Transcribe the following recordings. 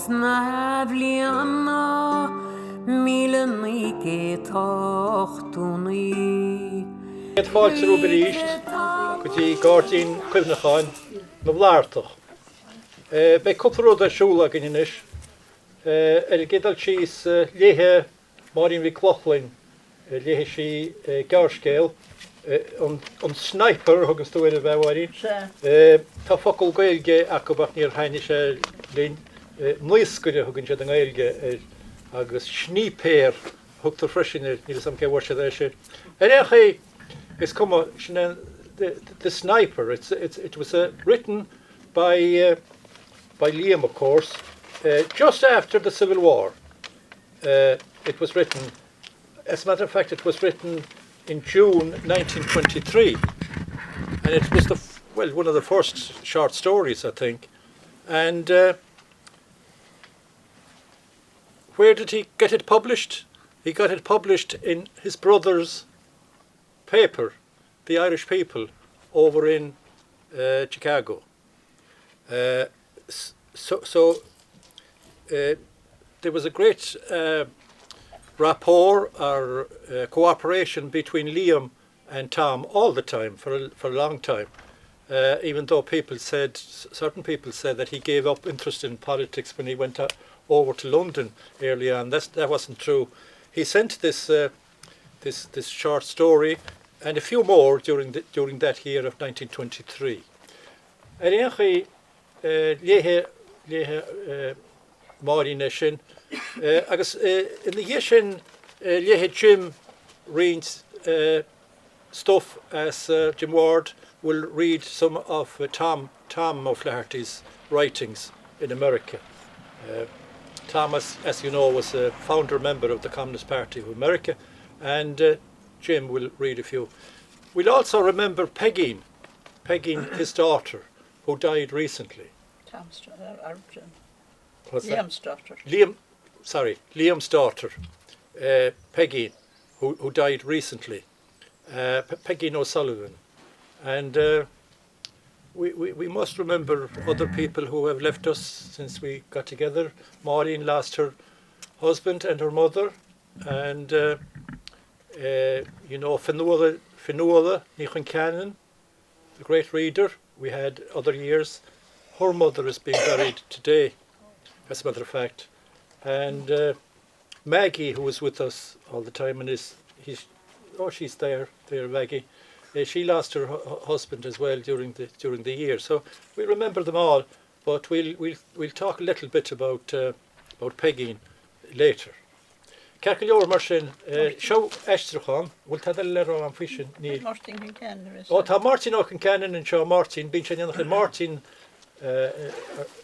Léann Máirín Mhic Lochlainn. Het fáilte rúbar íst, go dtí gáirtín cuimhneáin na bhFlaitheartach. Bei cúpla a siúla gan inis, gcéadal síos Léann Máirín Mhic Lochlainn, léthe sí ghearrscéal, an sniper agus tú éidir bheithhaín. Tá focail Gaeilge acu bach níor haine sé lín muiscuide thugann siad an Gaeilge agus snípéir thugtar freisin níl sam cé bhhair sé sé. Aici is the sniper. It was written by Liam, of course, just after the Civil War. It was written, as a matter of fact, it was written in June 1923, and it was one of the first short stories, I think. And where did he get it published? He got it published in his brother's paper, The Irish People, over in Chicago. There was a great rapport or cooperation between Liam and Tom all the time, for a long time. Even though certain people said that he gave up interest in politics when he went over to London early on. That wasn't true. He sent this short story and a few more during that year of 1923. Aici Léann Máirín sin agus in the year sin Léann Jim reads stuff as Jim Ward will read some of Tom O'Flaherty's writings in America. Thomas, as you know, was a founder member of the Communist Party of America, and Jim will read a few. We'll also remember Peggy, his daughter, who died recently. Liam's daughter. Liam's daughter, Peggy, who died recently. Peggy O'Sullivan. And we must remember other people who have left us since we got together. Máirín lost her husband and her mother, and Fhlaithearta Níor Canon, the great reader we had other years. Her mother is being buried today, as a matter of fact. And Maggie, who was with us all the time, and she's there, Maggie. She lost her husband as well during the year. So we remember them all, but we'll talk a little bit about Peggy later. Cáiliúil mar sin seo aistriúchán, bhfuil tá le an fisin ní. Tá Martin ó an canon and seo Martin, bín sin nach Martin a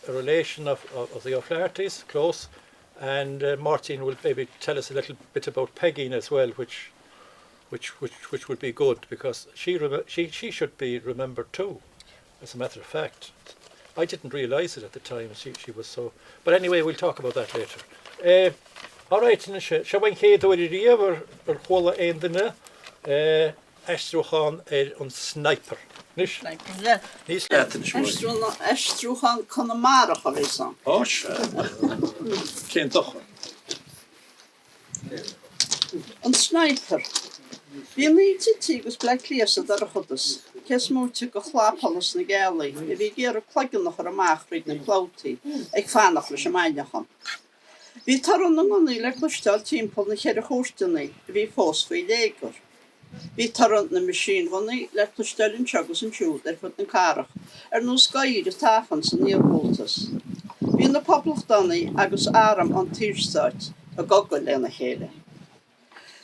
relation of the O'Flahertys, close, and Martin will maybe tell us a little bit about Peggy as well, which would be good, because she should be remembered too, as a matter of fact. I didn't realise it at the time. She was so. But anyway, we'll talk about that later. All right, shall we hear the idea or chola ein dine aistriúchán on sniper. Nish. Sniper. Nis. Aistriúchán Connemara horizon. Oh, sure. Kein doch. On sniper. Vi myti tígus ble clíasad ar a chudas. Ces múti go chlápalas na Gaeilge. Vi géar a clagan nach ar amach ryd na clóti. Ag fánach leis am aineachan. Vi taron na ngani le clwystal tímpol na cheir a chóstani. Vi fós fwy léigur. Vi taron na machine vani le clwystal yn siagus yn siúd fod na carach. Nws gair y tafan sy'n Níor bóltas. Vi na poblach dani agus aram an t-aistriúchán a gCogadh le na chéile.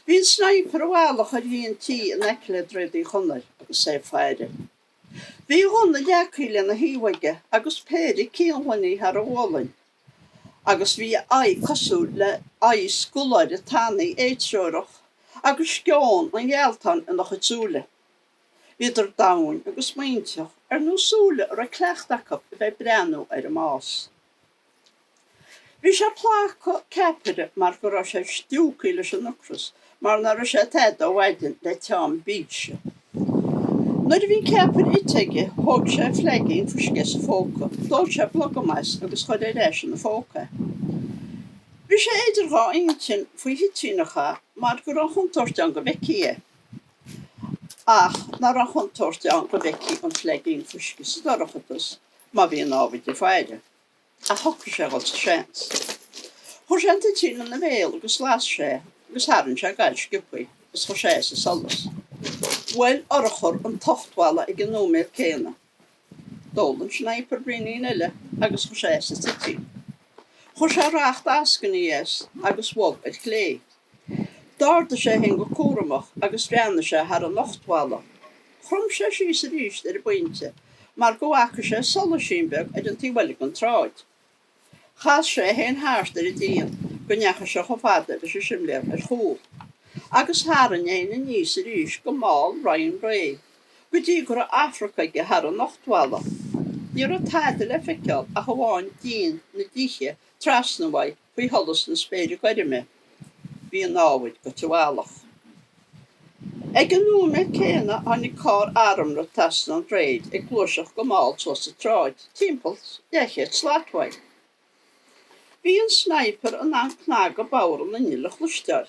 Bhín sniper bhálach ar dhíon tí an eicile dreidí chunar agus sé feire. Bhí chuna leacaile na híhaige agus péri cíanhaí ar a bhálainn. Agus bhí cosú le scoláir a tánaí éitriúireacht agus ceán an ghealtain in nach súla. Bhíidir dain agus maonteach nó súla ar a cleachtacha bheith breanú ar a más. Bhí sé plách ceapire mar go raibh sé stúcaí leis an nuachras, mar na raibh sé tead ó bhaidin le team bíse. Nuair a bhín ceapar iteige, thug sé phleigín frisce sa fóca, dul sé blogamais agus chud é leis na fóca. Bhí sé idir gá intin faoi hittínacha mar gur an chuntóirte an go bheici ach nar an chuntóirte an go bheici an phleigín frisce sa darachatas, má bhíon ábhaid i Féile. A thugtar sé gáil sa seans. Thur sé anta tína na bhéal agus las sé, agus tharann sé Gaeilge gupaí, agus chu sé sa solas. Bhfuil orchar an tochthála ag an nóméid céana. Dólann sniper bríní ile agus chu sé sa tití. Chur sé racht ascaní agus bhog ag clé. Dáirda sé hen go cúramach agus breanna sé ar an nochthála. Chrum sé síos a ríist ar a buinte, mar go bhhacha sé sola sínbeg ag an tíhhaigh an tráid. Chas sé hen háart ar a díon, go necha sé chofada agus sé simléir ar chúl. Agus háran éana níos a ríis go máil raon ré. Go dtí gur Africa go ar an nochthála. Níor a táide le feiceáil a gháin dín na ddíche trasna bhaid faoi tholas na spéidir goirime. Bhí an ábhaid go tuálach. Ag an nóméid céana tháinig cá áramra tasna an réid ag glúiseach go máil tos a tráid, timpils deichéad sláthhaid. Bhí an sniper an cnág a báran na níle chluisteir.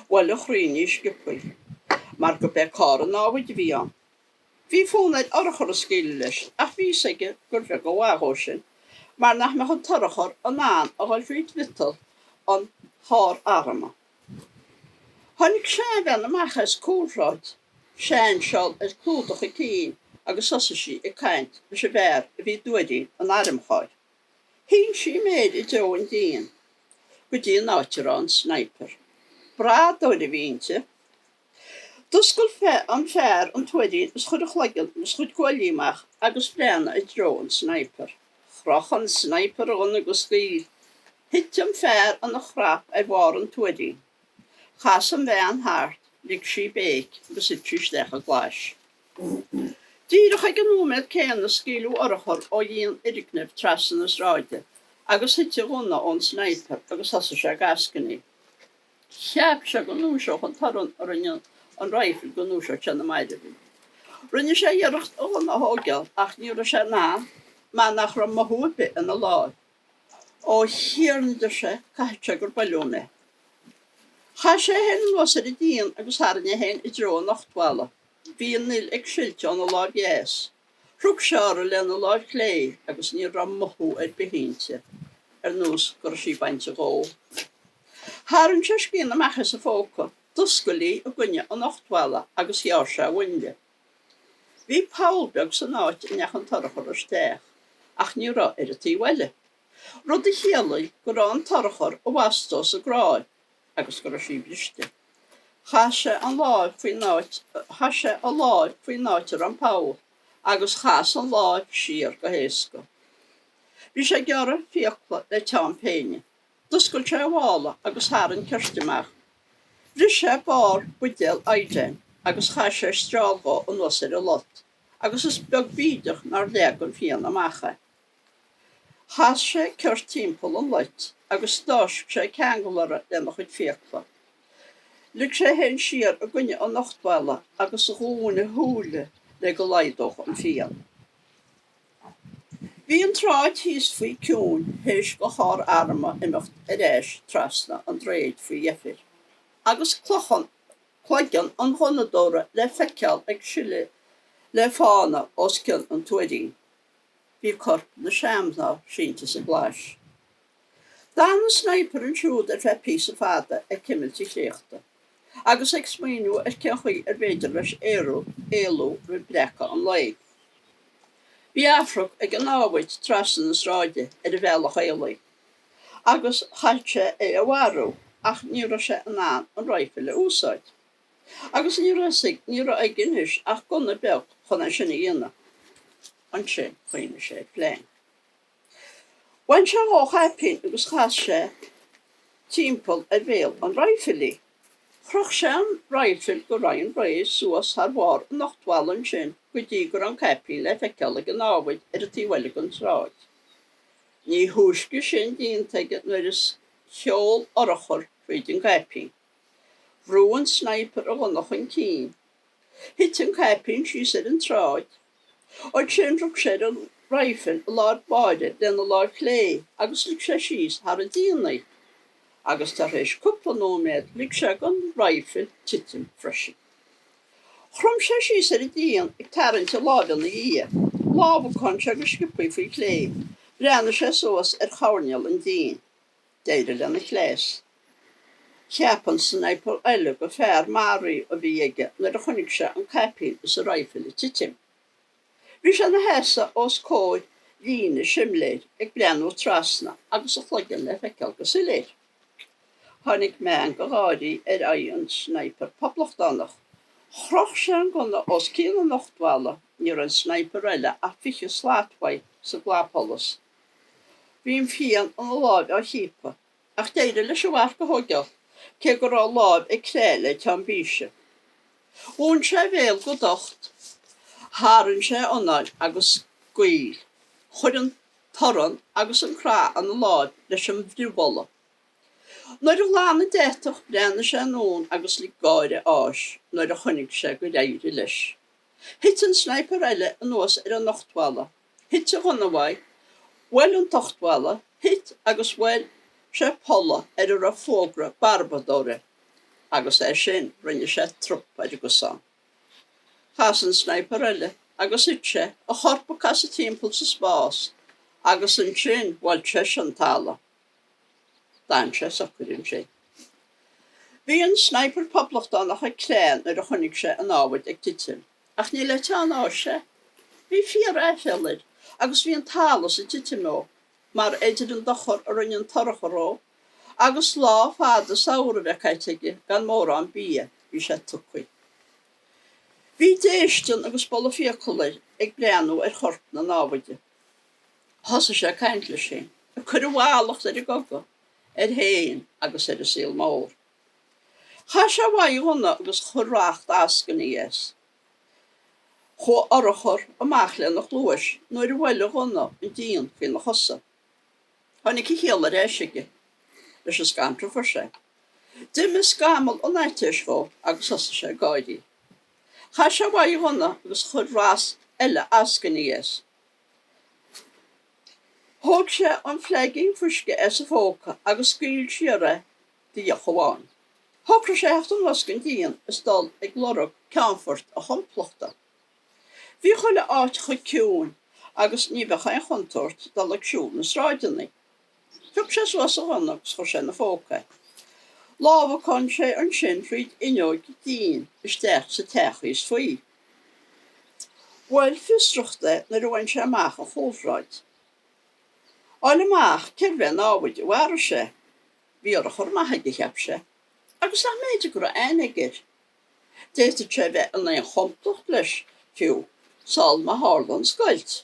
Bhfuil a chríníos gupaí, mar go be cá an ábhaid bhí an. Bhí fónaid orchar a scéile leis, ach bhí saige gur bheith go bhhathó sin, mar nach me chun tarachar an a bhfuil fríd vital an thar arama. Tháinig sé bhean amachchas cúlráid, séan seáil ar clúdach i cín agus sosaí i caint be sé bhéir a bhí dúidín an arimcháid. Hín sí méid i deo an díon, go dtí an áitir an sniper. Bra dóid a bhínte. Duscail an fearr an tuidín is chud a chloigeann is chud gháilíach agus breanna i dro an sniper. Chrach an sniper an agus ghail. Hit an fearr an a chrap a bhar an tuidín. Chas an bheith an háart, lig sí béic agus itríos deich a gláis. Díirech ag an nóméid céanna scíliú orchar ó dhéon iricnamh trasan as ráide, agus hitte gona ón sniper agus hasa sé gascaní. Cheap sé go núiseach an taran ar an raifil go núiseach Léann Máirín. Rinne sé dhearcht ó na hógeal ach níor sé ná, má nach ra mathúpa in a láid. Ó hiarnda sé caite gur bailúna. Cha sé hen was ar a díon agus tharanne hen i dro nochthála. Bhí an níl ag silte an a láid dhéas. Rúg seára leann a láid clé agus ní ra mothú ar behínte, ar nús gur sí bainte gó. Tharann sé scían amachchas a fóca, duscailí a gcuine an nochthála agus hear sé a bhainde. Bhí Paulbeag san áit in neach an tarachar ar steach, ach ní ra ar a tíhhaile. Rud a chéalaí go rá an tarachar ó bhastós a gráid, agus gur sí briste. Cha sé an láid faoi náitir an Paul, agus chas an láid siar go héasca. Bhí sé gearra fiocla le tean péine. Duscail sé bhála agus tharann ceirsteach. Bhí sé bár buidéal aidein, agus cha sé stráilgá an wasir a lot, agus is beag bídeach nar leagan fian amacha. Chas sé ceir timppel an leit, agus dáis sé ceangalara lena chud fiocla. Lig sé hen siar a gcuine an nochthála agus a gúna húla le go laiddóch an fian. Bhí an tráid híos faoi ciún héis go thar arma imimecht a réis trasna an dréid faoi dheifir. Agus cloigeann an chonadóra le feiceáil ag siile le fána os cin an tuidín. Bhí corp na seamná sínta sa gláis. Dána na sniper an siúd ar bheith pí sa fada ag cimiltí sleachta. Agus ag smaoinú ar ceanchaí ar bhéidir leis éalú ri brecha an laig. Bhí Afric ag an ábhaid trasan as ráide ar a bhealach éalaí. Agus chailte é a bharú, ach níor sé an raifil le úsáid. Agus níor ag ginis ach gona beag chuna sinna dhéana. An sin chuoine sé léin. Bhain sé á chaipín agus chas sé timppel a bhéal an raifilí. Chrach sé an raifil go raon rééis suas ar bhar an nochthálan sin go dtí gur an caipín le feiceáil ag an ábhaid ar a tíhhaigh an tráid. Ní thuaisce sin dínta nuair is cheol orchar faoid an caipín. Rú an sniper a ghanach an cín. Hit an caipín sí sé an tráid. Ó tsinrug sé an rifle a lád báide den a lád clé, agus lig sé síos har a díanaí. Agus tar éis cúpla nóméad lig sé an rifle titim freisin. Chrom sé síos a dían ag tarint a ládan na í. Lábh chun se go scipaí faoi clé. Brenn sé sós chairneal an dín. Déidir le na chlés. Cheapan sniper eile go fearr Máirí a bhí aige nar a chonig sé an caipín is a rifle titim. Bhí sé na héasa os cóid líne simléir ag breanú trasna agus a chloigeann le feiceáil go siléir. Tháinig me an go gáirí an sniper poblachtanach. Chroch sé an gona os cían an nachtbhla níor an sniper eile a fiche sláathaid sa glápollas. Bhíon fian an láid á hípa, ach déidir leis a bhhar go hogeal, cé gur á láid ag créile tean bíse. Ún sé bhéal go docht, háann sé ionáid agus gaeilge, chuir an toran agus an crá an láid leis an bhríomhbolla. Nuair a lána déitach brenn sé nón agus lig gáire áis, nuair a chonig sé go éiri leis. Hit an sniper eile an nuas an nachtbhla. Hit a ghonahhaid, well an tochtbhla, hit agus well sé polla a fógra barbadóre, agus sin rinne sé trup go san. Chas an sniper eile agus hit sé a chorpa cas a timppel sa spás, agus an sin bhil sé an talla. Dain sé sacrún sé. Bhí an sniper poblachtanach ag cléan ar a chonig sé an áhaid ag titim, ach ní le tean á sé. Bhí fíor éifelid, agus bhí an talas a titim nó, mar éidir an dochor a rinne an toracharó, agus lá fáda saoire bheith caiiteige gan mór an bí, bhí sé tucaí. Bhí déistin agus bolla fiacolaid ag breanú ar chorp na náhaide. Thosa sé caintla sin, a chur bhálacht ar a gCogadh, ar héin agus ar a síl mór. Cha sé bhaidhna agus churrácht ascan níos. Cho orachar amach le nach luis, nuair a bhfuil ghonna an díon fin na chosa. Tháinig chéal ar éisiige, leis a scantra for sé. Dim is gamal an éitis fó agus thosa sé gáidí. Cha sé bhaidhna agus churrás eile ascan níos. Thóg sé an phleiging fuisce as a fóca agus gaeilge siar di dheochamháin. Thógra sé an wascin díon is dal ag glorach ceanfort a chomplachta. Bhí chuile áit chu ciún agus ní bhecha an chuntort dal ag siúl na sráideannaí. Thug sé was a bhanach chu sé na fóca. Lábh chun sé an sin tríd inóid dín isteach sa teachís faoi. Bhfuil fistruachta na roin sé amach a chóhráid. Áil amach cerbhean áhaid bhhar sé, bhí ar a chur maithaige cheap sé, agus nach méidir gur ainaigir. Déitir sé bheith an éon chomplacht leis fiú, salma hálan scoilt.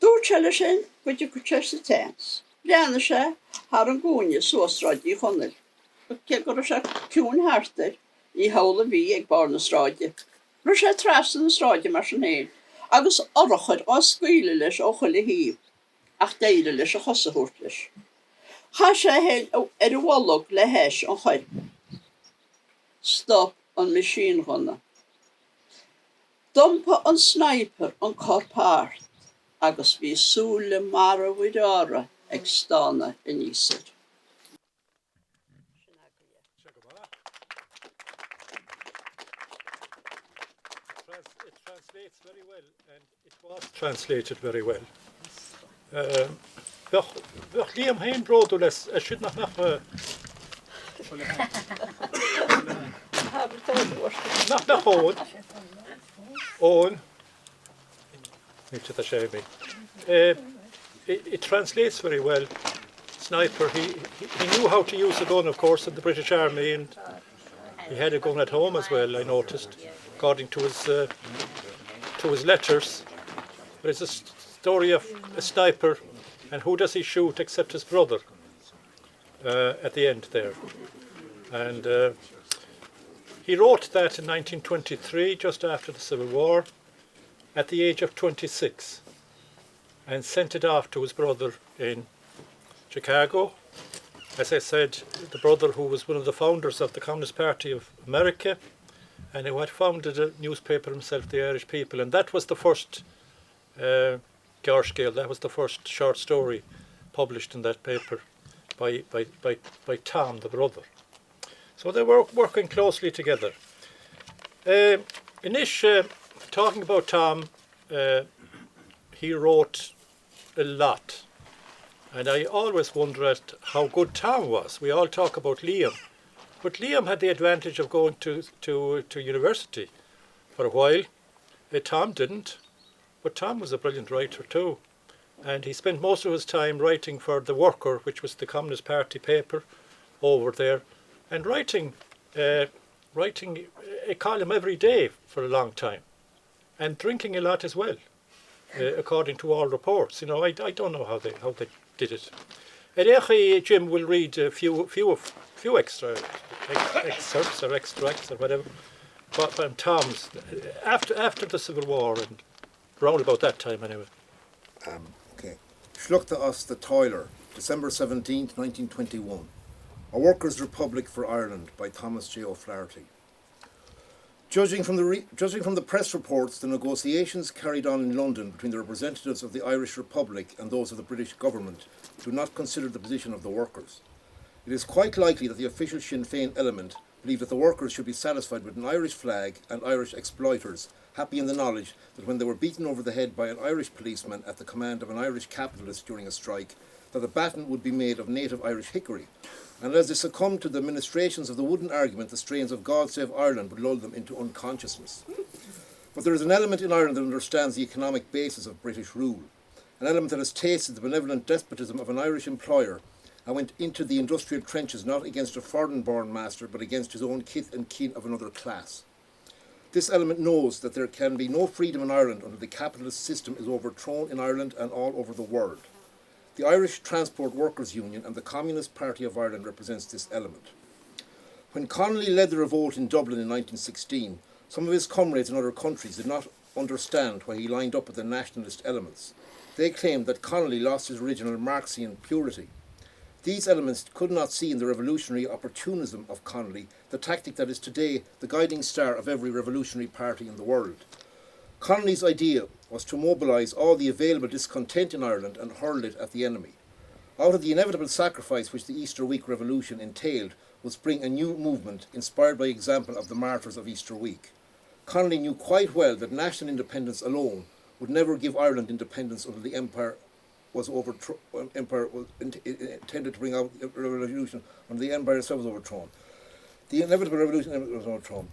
Dúirt sé le sin goidir go teir sa téans. Léann sé har an gúine suasráidí chonneil, cé gur sé ciún háirtear í hála bhí ag bar na sráide. Ru sé trasna na sráide mar sin héin, agus orachar á scuile leis ó chuile híomh, ach déire leis a chosathúirt leis. Cha sé héin ar a bhhalog le héis an chuir. Stop an machine ghonna. Dumpa an sniper an corpáirt, agus bhí súla mara bhuidára ag stána in ísir. It translates very well, and it was translated very well. Bheach líam hain bródú leis, a siad nach ón, it translates very well. Sniper, he knew how to use a gun, of course, in the British Army, and he had a gun at home as well, I noticed, according to his letters. But it's a story of a sniper, and who does he shoot except his brother at the end there. And he wrote that in 1923, just after the Civil War, at the age of 26, and sent it off to his brother in Chicago. As I said, the brother who was one of the founders of the Communist Party of America, and he had founded a newspaper himself, the Irish People, and that was the first ghearrscéal. That was the first short story published in that paper by Tom, the brother. So they were working closely together. Talking about Tom, he wrote a lot, and I always wonder at how good Tom was. We all talk about Liam, but Liam had the advantage of going to university for a while. Tom didn't, but Tom was a brilliant writer too, and he spent most of his time writing for The Worker, which was the Communist Party paper over there, and writing a column every day for a long time, and drinking a lot as well, according to all reports. You know, I don't know how they did it. And aici, Jim will read a few extra excerpts or extracts or whatever, but from Tom's after the Civil War and round about that time anyway. Okay. Sleachta us the Toiler, December 17th, 1921. A Workers' Republic for Ireland by Thomas J. O'Flaherty. Judging from the press reports, the negotiations carried on in London between the representatives of the Irish Republic and those of the British government do not consider the position of the workers. It is quite likely that the official Sinn Féin element believe that the workers should be satisfied with an Irish flag and Irish exploiters, happy in the knowledge that when they were beaten over the head by an Irish policeman at the command of an Irish capitalist during a strike, that the baton would be made of native Irish hickory, and as they succumbed to the ministrations of the wooden argument, the strains of God Save Ireland would lull them into unconsciousness. But there is an element in Ireland that understands the economic basis of British rule, an element that has tasted the benevolent despotism of an Irish employer and went into the industrial trenches not against a foreign-born master, but against his own kith and kin of another class. This element knows that there can be no freedom in Ireland until the capitalist system is overthrown in Ireland and all over the world. The Irish Transport Workers' Union and the Communist Party of Ireland represents this element. When Connolly led the revolt in Dublin in 1916, some of his comrades in other countries did not understand why he lined up with the nationalist elements. They claimed that Connolly lost his original Marxian purity. These elements could not see in the revolutionary opportunism of Connolly the tactic that is today the guiding star of every revolutionary party in the world. Connolly's idea was to mobilise all the available discontent in Ireland and hurl it at the enemy. Out of the inevitable sacrifice which the Easter Week revolution entailed would spring a new movement inspired by example of the martyrs of Easter Week. Connolly knew quite well that national independence alone would never give Ireland independence until the empire was intended to bring out a revolution until the empire itself was overthrown. The inevitable revolution was overthrown.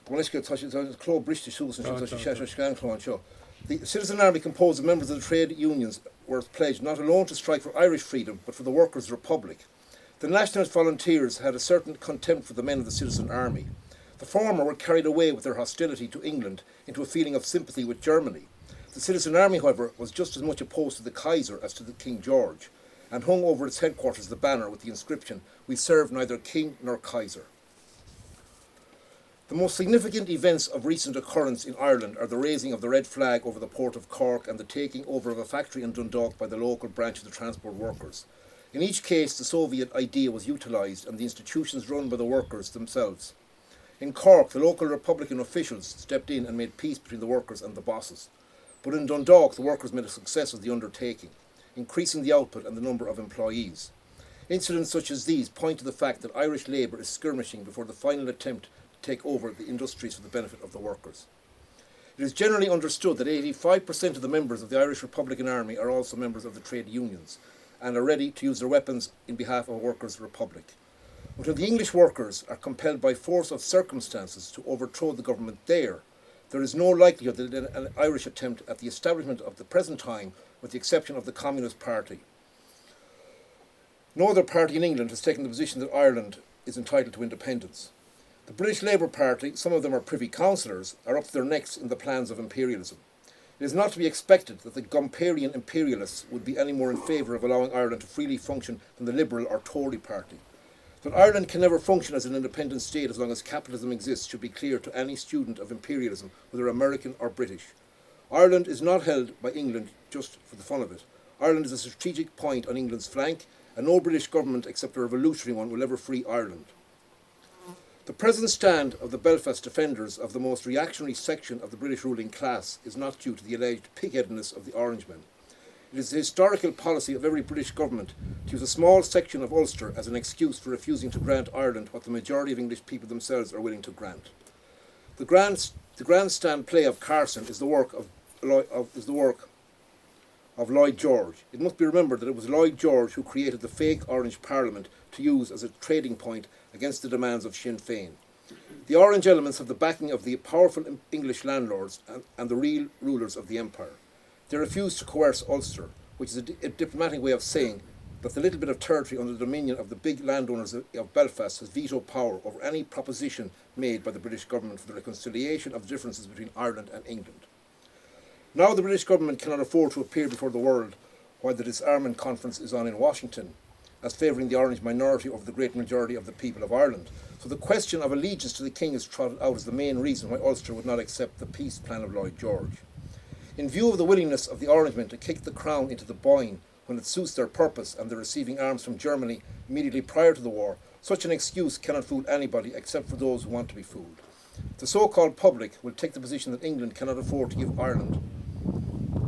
The citizen army composed of members of the trade unions were pledged not alone to strike for Irish freedom, but for the Workers' Republic. The nationalist volunteers had a certain contempt for the men of the citizen army. The former were carried away with their hostility to England into a feeling of sympathy with Germany. The citizen army, however, was just as much opposed to the Kaiser as to the King George, and hung over its headquarters the banner with the inscription, "We serve neither King nor Kaiser." The most significant events of recent occurrence in Ireland are the raising of the red flag over the port of Cork and the taking over of a factory in Dundalk by the local branch of the transport workers. In each case, the Soviet idea was utilised and the institutions run by the workers themselves. In Cork, the local Republican officials stepped in and made peace between the workers and the bosses. But in Dundalk, the workers made a success of the undertaking, increasing the output and the number of employees. Incidents such as these point to the fact that Irish labour is skirmishing before the final attempt take over the industries for the benefit of the workers. It is generally understood that 85% of the members of the Irish Republican Army are also members of the trade unions and are ready to use their weapons in behalf of a workers' republic. Until the English workers are compelled by force of circumstances to overthrow the government there is no likelihood that an Irish attempt at the establishment of the present time, with the exception of the Communist Party. No other party in England has taken the position that Ireland is entitled to independence. The British Labour Party, some of them are privy councillors, are up to their necks in the plans of imperialism. It is not to be expected that the Gumperian imperialists would be any more in favour of allowing Ireland to freely function than the Liberal or Tory party. That Ireland can never function as an independent state as long as capitalism exists should be clear to any student of imperialism, whether American or British. Ireland is not held by England just for the fun of it. Ireland is a strategic point on England's flank, and no British government except a revolutionary one will ever free Ireland. The present stand of the Belfast defenders of the most reactionary section of the British ruling class is not due to the alleged pig-headedness of the Orangemen. It is the historical policy of every British government to use a small section of Ulster as an excuse for refusing to grant Ireland what the majority of English people themselves are willing to grant. The grandstand play of Carson is the work of Lloyd George. It must be remembered that it was Lloyd George who created the fake Orange Parliament to use as a trading point against the demands of Sinn Féin. The Orange elements have the backing of the powerful English landlords and the real rulers of the empire. They refused to coerce Ulster, which is a diplomatic way of saying that the little bit of territory under the dominion of the big landowners of Belfast has veto power over any proposition made by the British government for the reconciliation of differences between Ireland and England. Now the British government cannot afford to appear before the world while the disarmament conference is on in Washington as favouring the Orange minority over the great majority of the people of Ireland. So the question of allegiance to the King is trotted out as the main reason why Ulster would not accept the peace plan of Lloyd George. In view of the willingness of the Orangemen to kick the crown into the Boyne when it suits their purpose and they're receiving arms from Germany immediately prior to the war, such an excuse cannot fool anybody except for those who want to be fooled. The so-called public will take the position that England cannot afford to give Ireland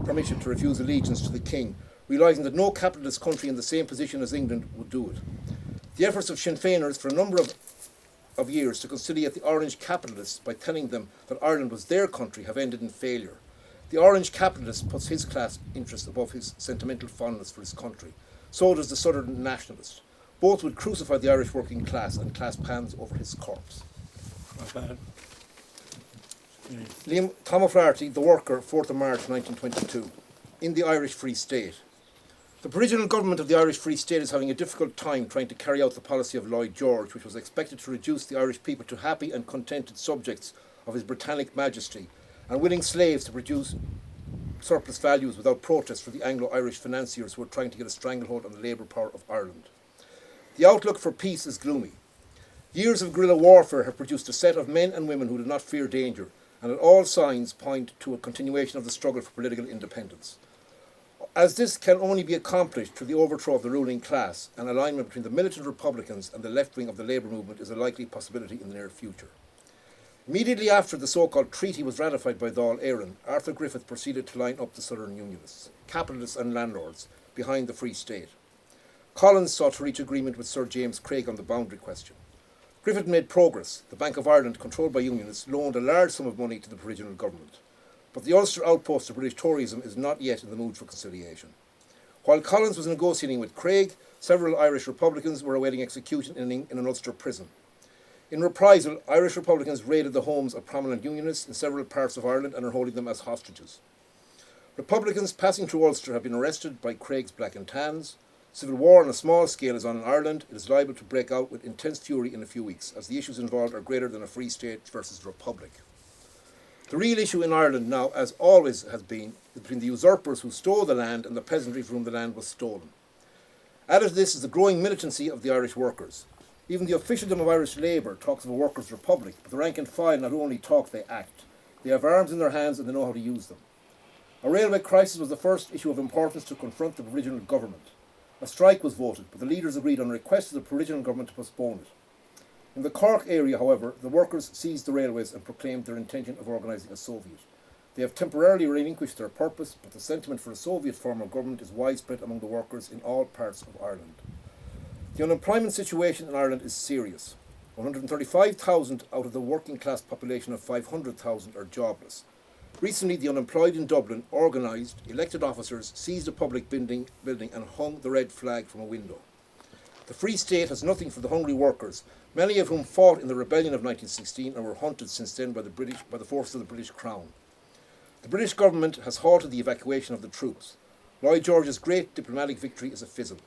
permission to refuse allegiance to the King, realising that no capitalist country in the same position as England would do it. The efforts of Sinn Féiners for a number of years to conciliate the Orange capitalists by telling them that Ireland was their country have ended in failure. The Orange capitalist puts his class interest above his sentimental fondness for his country. So does the Southern nationalist. Both would crucify the Irish working class and clasp hands over his corpse. Not bad. Thomas Flaherty, the worker, 4th of March 1922. In the Irish Free State. The provisional government of the Irish Free State is having a difficult time trying to carry out the policy of Lloyd George, which was expected to reduce the Irish people to happy and contented subjects of His Britannic Majesty and willing slaves to produce surplus values without protest for the Anglo-Irish financiers who are trying to get a stranglehold on the labour power of Ireland. The outlook for peace is gloomy. Years of guerrilla warfare have produced a set of men and women who do not fear danger, and all signs point to a continuation of the struggle for political independence. As this can only be accomplished through the overthrow of the ruling class, an alignment between the militant Republicans and the left wing of the labour movement is a likely possibility in the near future. Immediately after the so-called treaty was ratified by Dáil Éireann, Arthur Griffith proceeded to line up the Southern Unionists, capitalists and landlords, behind the Free State. Collins sought to reach agreement with Sir James Craig on the boundary question. Griffith made progress. The Bank of Ireland, controlled by Unionists, loaned a large sum of money to the provisional government. But the Ulster outpost of British Toryism is not yet in the mood for conciliation. While Collins was negotiating with Craig, several Irish Republicans were awaiting execution in an Ulster prison. In reprisal, Irish Republicans raided the homes of prominent Unionists in several parts of Ireland and are holding them as hostages. Republicans passing through Ulster have been arrested by Craig's Black and Tans. Civil war on a small scale is on in Ireland. It is liable to break out with intense fury in a few weeks, as the issues involved are greater than a free state versus republic. The real issue in Ireland now, as always has been, is between the usurpers who stole the land and the peasantry from whom the land was stolen. Added to this is the growing militancy of the Irish workers. Even the officialdom of Irish labour talks of a workers' republic, but the rank and file not only talk, they act. They have arms in their hands and they know how to use them. A railway crisis was the first issue of importance to confront the provisional government. A strike was voted, but the leaders agreed on a request of the provisional government to postpone it. In the Cork area, however, the workers seized the railways and proclaimed their intention of organising a Soviet. They have temporarily relinquished their purpose, but the sentiment for a Soviet form of government is widespread among the workers in all parts of Ireland. The unemployment situation in Ireland is serious. 135,000 out of the working class population of 500,000 are jobless. Recently, the unemployed in Dublin organised, elected officers seized a public building and hung the red flag from a window. The Free State has nothing for the hungry workers, many of whom fought in the rebellion of 1916 and were hunted since then by the forces of the British Crown. The British government has halted the evacuation of the troops. Lloyd George's great diplomatic victory is a fizzle.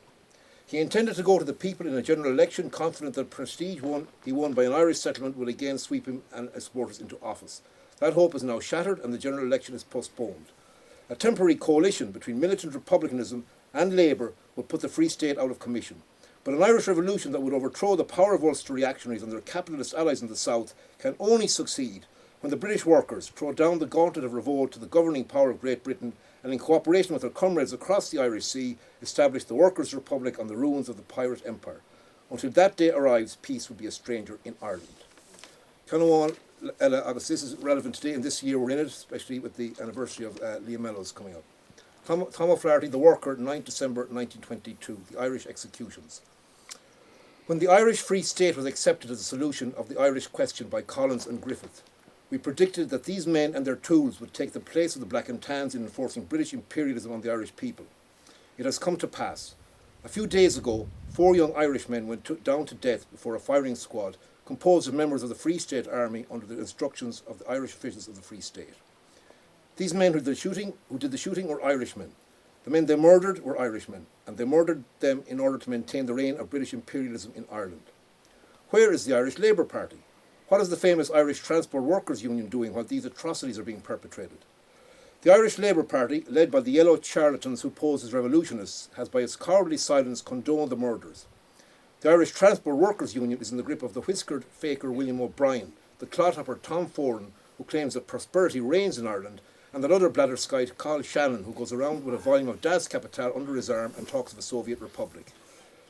He intended to go to the people in a general election, confident that prestige he won by an Irish settlement will again sweep him and his supporters into office. That hope is now shattered and the general election is postponed. A temporary coalition between militant republicanism and Labour will put the Free State out of commission. But an Irish revolution that would overthrow the power of Ulster reactionaries and their capitalist allies in the south can only succeed when the British workers throw down the gauntlet of revolt to the governing power of Great Britain and in cooperation with their comrades across the Irish Sea establish the Workers' Republic on the ruins of the pirate empire. Until that day arrives, peace will be a stranger in Ireland. Ceanna Ella, agus this is relevant today, and this year we're in it, especially with the anniversary of Léann Mellows coming up. Thomas Flaherty, the worker, 9 December 1922, the Irish executions. When the Irish Free State was accepted as a solution of the Irish question by Collins and Griffith, we predicted that these men and their tools would take the place of the Black and Tans in enforcing British imperialism on the Irish people. It has come to pass. A few days ago, 4 young Irishmen went down to death before a firing squad composed of members of the Free State Army under the instructions of the Irish officials of the Free State. These men who did the shooting were Irishmen. The men they murdered were Irishmen, and they murdered them in order to maintain the reign of British imperialism in Ireland. Where is the Irish Labour Party? What is the famous Irish Transport Workers Union doing while these atrocities are being perpetrated? The Irish Labour Party, led by the yellow charlatans who pose as revolutionists, has by its cowardly silence condoned the murders. The Irish Transport Workers Union is in the grip of the whiskered faker William O'Brien, the clodhopper Tom Foran, who claims that prosperity reigns in Ireland, and that other blatherskite Carl Shannon, who goes around with a volume of Das Kapital under his arm and talks of a Soviet republic.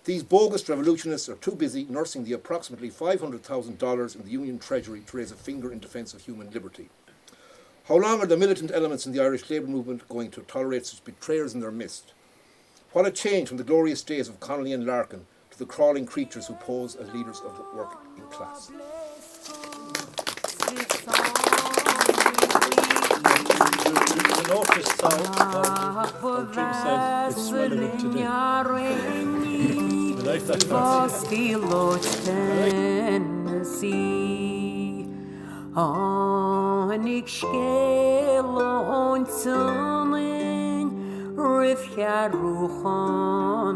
These bogus revolutionists are too busy nursing the approximately $500,000 in the Union Treasury to raise a finger in defence of human liberty. How long are the militant elements in the Irish labour movement going to tolerate such betrayers in their midst? What a change from the glorious days of Connolly and Larkin to the crawling creatures who pose as leaders of the working class. The notice how Jim said it's relevant today. I like that part. Anig scéal o'n rif chearúchán